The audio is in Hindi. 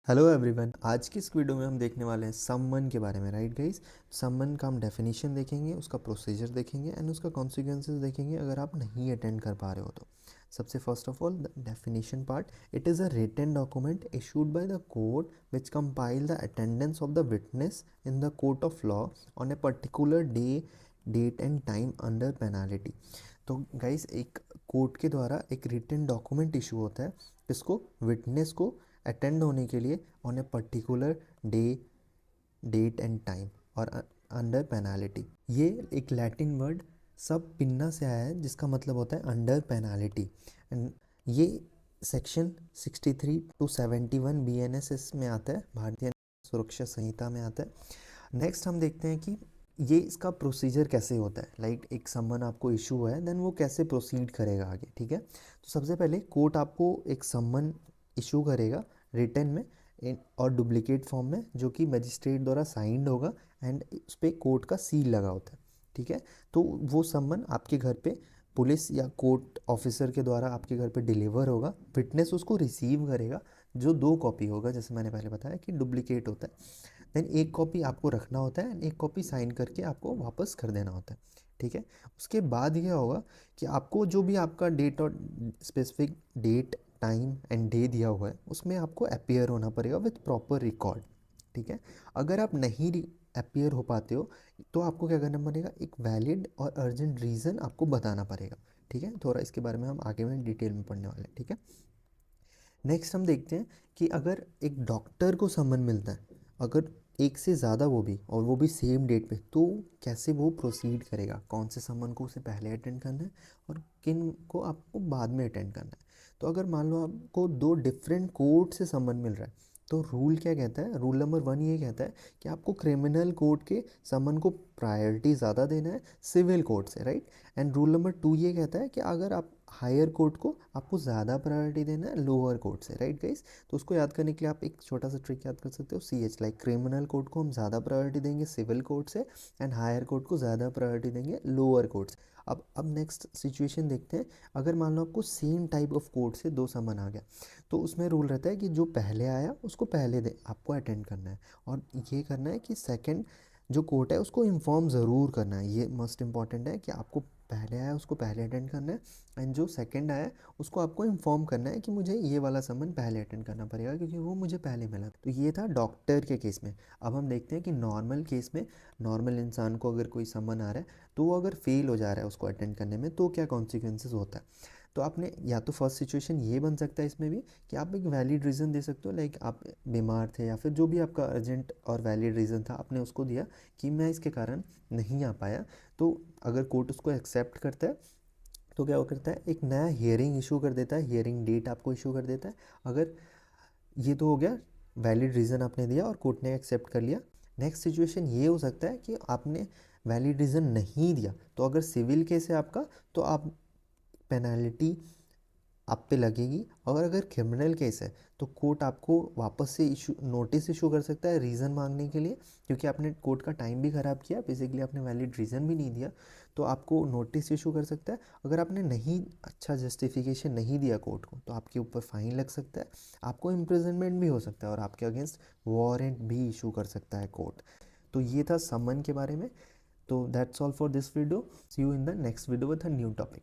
हेलो एवरीवन, आज की इस वीडियो में हम देखने वाले हैं समवन के बारे में। राइट गाइस, समवन का हम डेफिनेशन देखेंगे, उसका प्रोसीजर देखेंगे एंड उसका कॉन्सिक्वेंसेस देखेंगे अगर आप नहीं अटेंड कर पा रहे हो तो। सबसे first of all the definition part, it is a written document issued by the court which compile the attendance of the witness in the court of law on a particular day, date and time under penalty. तो गाइस, एक कोर्ट के द्वारा एक रिटन डॉक्यूमेंट इशू होता है, इसको विटनेस को अटेंड होने के लिए on a particular day, date and time और अंडर पेनाल्टी। ये एक लैटिन वर्ड सब पिन्ना से आया है जिसका मतलब होता है अंडर पेनाल्टी। एंड ये सेक्शन 63 to 71 BNSS में आता है, भारतीय सुरक्षा संहिता में आता है। नेक्स्ट हम देखते हैं कि ये इसका प्रोसीजर कैसे होता है। लाइक एक समन आपको इशू हुआ है, देन वो कैसे प्रोसीड करेगा आगे। ठीक है, तो सबसे पहले कोर्ट आपको एक समन इशू करेगा रिटन में और डुप्लीकेट फॉर्म में, जो कि मजिस्ट्रेट द्वारा साइंड होगा एंड उस पर कोर्ट का सील लगा होता है। ठीक है, तो वो समन आपके घर पे पुलिस या कोर्ट ऑफिसर के द्वारा आपके घर पे डिलीवर होगा। विटनेस उसको रिसीव करेगा, जो 2 कॉपी होगा, जैसे मैंने पहले बताया कि डुप्लीकेट होता है। देन 1 कॉपी आपको रखना होता है एंड 1 कॉपी साइन करके आपको वापस कर देना होता है। ठीक है, उसके बाद यह होगा कि आपको जो भी आपका डेट और specific date, time and day दिया हुआ है उसमें आपको अपीयर होना पड़ेगा विथ प्रॉपर रिकॉर्ड। ठीक है, अगर आप नहीं अपीयर हो पाते हो तो आपको क्या करना पड़ेगा, एक वैलिड और अर्जेंट रीज़न आपको बताना पड़ेगा। ठीक है, थोड़ा इसके बारे में हम आगे में डिटेल में पढ़ने वाले हैं। ठीक है, नेक्स्ट हम देखते हैं कि अगर एक डॉक्टर को समन मिलता है, अगर एक से ज़्यादा वो भी, और वो भी सेम डेट पे, तो कैसे वो प्रोसीड करेगा, कौन से समन को उसे पहले अटेंड करना है और किन को आपको बाद में अटेंड करना है। तो अगर मान लो आपको 2 डिफरेंट कोर्ट से समन मिल रहा है, तो रूल क्या कहता है, रूल नंबर 1 ये कहता है कि आपको क्रिमिनल कोर्ट के समन को प्रायोरिटी ज़्यादा देना है सिविल कोर्ट से। राइट, एंड रूल नंबर 2 ये कहता है कि अगर आप हायर कोर्ट को आपको ज़्यादा प्रायोरिटी देना है लोअर कोर्ट से। राइट गाइस, तो उसको याद करने के लिए आप एक छोटा सा ट्रिक याद कर सकते हो, CH। लाइक क्रिमिनल कोर्ट को हम ज़्यादा प्रायोरिटी देंगे सिविल कोर्ट से एंड हायर कोर्ट को ज़्यादा प्रायोरिटी देंगे लोअर कोर्ट से। अब नेक्स्ट सिचुएशन देखते हैं। अगर मान लो आपको सेम टाइप ऑफ कोर्ट से 2 समन आ गया, तो उसमें रूल रहता है कि जो पहले आया उसको पहले दे आपको अटेंड करना है, और ये करना है कि सेकंड जो कोर्ट है उसको इन्फॉर्म ज़रूर करना है। ये मस्ट इंपॉर्टेंट है कि आपको पहले आया उसको पहले अटेंड करना है एंड जो सेकंड आया उसको आपको इन्फॉर्म करना है कि मुझे ये वाला समन पहले अटेंड करना पड़ेगा क्योंकि वो मुझे पहले मिला। तो ये था डॉक्टर के केस में। अब हम देखते हैं कि नॉर्मल केस में, नॉर्मल इंसान को अगर कोई समन आ रहा है तो वो अगर फेल हो जा रहा है उसको अटेंड करने में, तो क्या कॉन्सिक्वेंसेज होता है। तो आपने या तो फर्स्ट सिचुएशन ये बन सकता है इसमें भी कि आप एक वैलिड रीज़न दे सकते हो, लाइक आप बीमार थे या फिर जो भी आपका अर्जेंट और वैलिड रीज़न था आपने उसको दिया कि मैं इसके कारण नहीं आ पाया। तो अगर कोर्ट उसको एक्सेप्ट करता है तो क्या वो करता है, एक नया हियरिंग इशू कर देता है, हियरिंग डेट आपको इशू कर देता है। अगर ये तो हो गया, वैलिड रीज़न आपने दिया और कोर्ट ने एक्सेप्ट कर लिया। नेक्स्ट सिचुएशन ये हो सकता है कि आपने वैलिड रीज़न नहीं दिया, तो अगर सिविल केस है आपका तो आप पेनल्टी आप पे लगेगी, और अगर क्रिमिनल केस है तो कोर्ट आपको वापस से इशू नोटिस इशू कर सकता है रीज़न मांगने के लिए, क्योंकि आपने कोर्ट का टाइम भी ख़राब किया, बेसिकली आपने वैलिड रीज़न भी नहीं दिया, तो आपको नोटिस इशू कर सकता है। अगर आपने नहीं अच्छा जस्टिफिकेशन नहीं दिया कोर्ट को तो आपके ऊपर फ़ाइन लग सकता है, आपको इम्प्रिजनमेंट भी हो सकता है और आपके अगेंस्ट वारंट भी इशू कर सकता है कोर्ट। तो ये था समन के बारे में। तो that's all for this video, see you in the next video with a new topic.